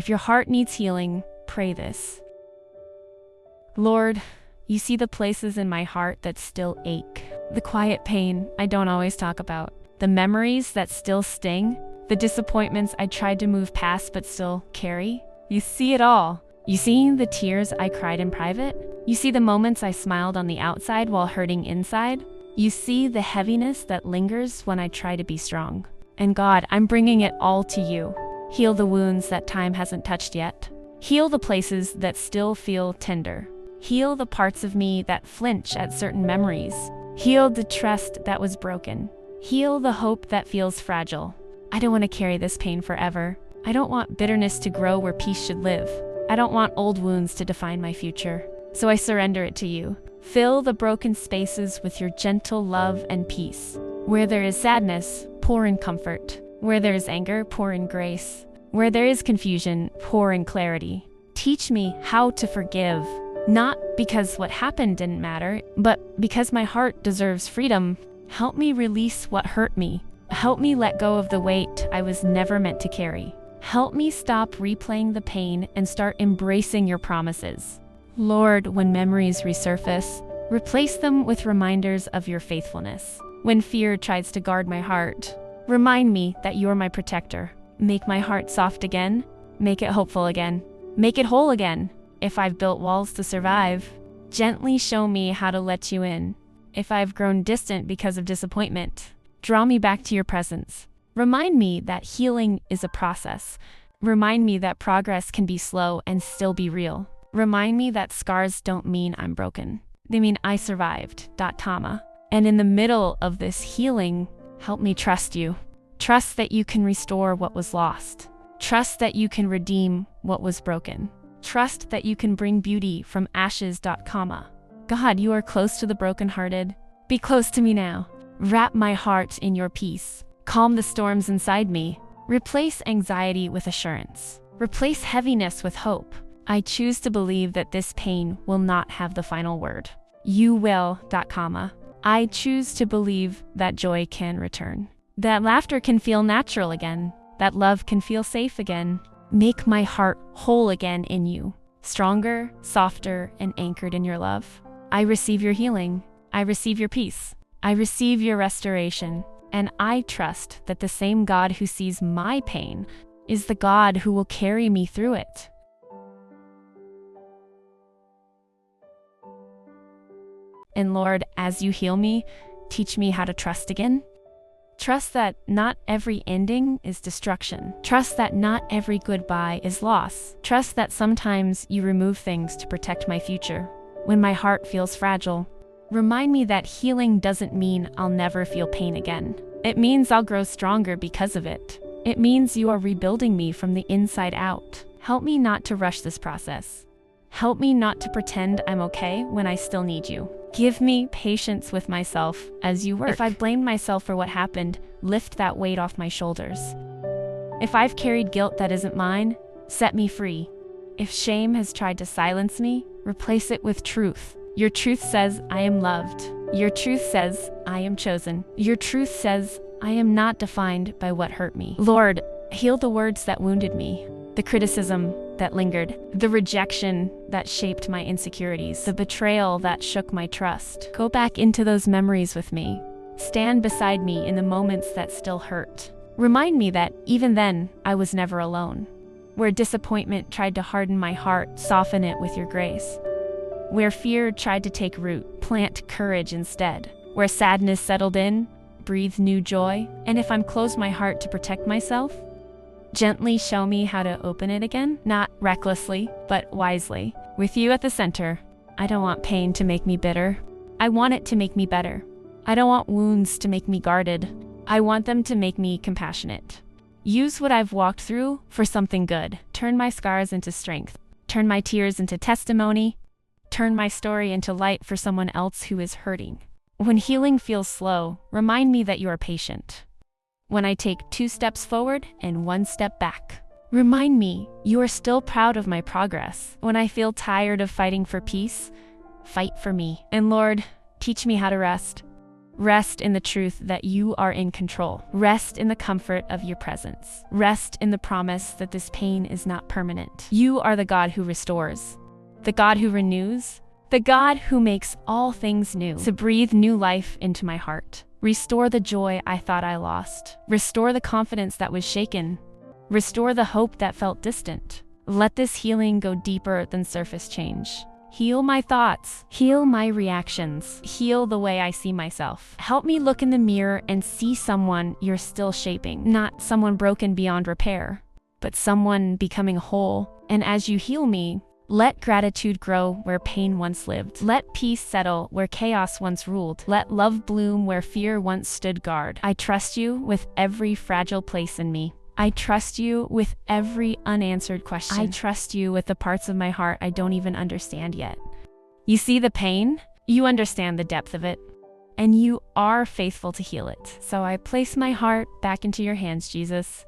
If your heart needs healing, pray this. Lord, you see the places in my heart that still ache. The quiet pain I don't always talk about. The memories that still sting. The disappointments I tried to move past but still carry. You see it all. You see the tears I cried in private? You see the moments I smiled on the outside while hurting inside? You see the heaviness that lingers when I try to be strong. And God, I'm bringing it all to you. Heal the wounds that time hasn't touched yet. Heal the places that still feel tender. Heal the parts of me that flinch at certain memories. Heal the trust that was broken. Heal the hope that feels fragile. I don't want to carry this pain forever. I don't want bitterness to grow where peace should live. I don't want old wounds to define my future. So I surrender it to you. Fill the broken spaces with your gentle love and peace. Where there is sadness, pour in comfort. Where there is anger, pour in grace. Where there is confusion, pour in clarity. Teach me how to forgive. Not because what happened didn't matter, but because my heart deserves freedom. Help me release what hurt me. Help me let go of the weight I was never meant to carry. Help me stop replaying the pain and start embracing your promises. Lord, when memories resurface, replace them with reminders of your faithfulness. When fear tries to guard my heart, remind me that you're my protector. Make my heart soft again. Make it hopeful again. Make it whole again. If I've built walls to survive, gently show me how to let you in. If I've grown distant because of disappointment, draw me back to your presence. Remind me that healing is a process. Remind me that progress can be slow and still be real. Remind me that scars don't mean I'm broken. They mean I survived. And in the middle of this healing, help me trust you. Trust that you can restore what was lost. Trust that you can redeem what was broken. Trust that you can bring beauty from ashes. God, you are close to the brokenhearted. Be close to me now. Wrap my heart in your peace. Calm the storms inside me. Replace anxiety with assurance. Replace heaviness with hope. I choose to believe that this pain will not have the final word. You will. I choose to believe that joy can return. That laughter can feel natural again. That love can feel safe again. Make my heart whole again in you. Stronger, softer, and anchored in your love. I receive your healing. I receive your peace. I receive your restoration. And I trust that the same God who sees my pain is the God who will carry me through it. And Lord, as you heal me, teach me how to trust again. Trust that not every ending is destruction. Trust that not every goodbye is loss. Trust that sometimes you remove things to protect my future. When my heart feels fragile, remind me that healing doesn't mean I'll never feel pain again. It means I'll grow stronger because of it. It means you are rebuilding me from the inside out. Help me not to rush this process. Help me not to pretend I'm okay when I still need you. Give me patience with myself as you work. If I've blamed myself for what happened, lift that weight off my shoulders. If I've carried guilt that isn't mine, set me free. If shame has tried to silence me, replace it with truth. Your truth says I am loved. Your truth says I am chosen. Your truth says I am not defined by what hurt me. Lord, heal the words that wounded me, the criticism that lingered, the rejection that shaped my insecurities, the betrayal that shook my trust. Go back into those memories with me. Stand beside me in the moments that still hurt. Remind me that even then, I was never alone. Where disappointment tried to harden my heart, soften it with your grace. Where fear tried to take root, plant courage instead. Where sadness settled in, breathe new joy. And if I'm closed my heart to protect myself, gently show me how to open it again, not recklessly, but wisely. With you at the center, I don't want pain to make me bitter. I want it to make me better. I don't want wounds to make me guarded. I want them to make me compassionate. Use what I've walked through for something good. Turn my scars into strength. Turn my tears into testimony. Turn my story into light for someone else who is hurting. When healing feels slow, remind me that you are patient. When I take 2 steps forward and 1 step back, remind me you are still proud of my progress. When I feel tired of fighting for peace, fight for me. And Lord, teach me how to rest. Rest in the truth that you are in control. Rest in the comfort of your presence. Rest in the promise that this pain is not permanent. You are the God who restores, the God who renews, the God who makes all things new. To breathe new life into my heart. Restore the joy I thought I lost. Restore the confidence that was shaken. Restore the hope that felt distant. Let this healing go deeper than surface change. Heal my thoughts, heal my reactions, heal the way I see myself. Help me look in the mirror and see someone you're still shaping, not someone broken beyond repair, but someone becoming whole. And as you heal me, let gratitude grow where pain once lived. Let peace settle where chaos once ruled. Let love bloom where fear once stood guard. I trust you with every fragile place in me. I trust you with every unanswered question. I trust you with the parts of my heart I don't even understand yet. You see the pain, you understand the depth of it, and you are faithful to heal it. So I place my heart back into your hands, Jesus.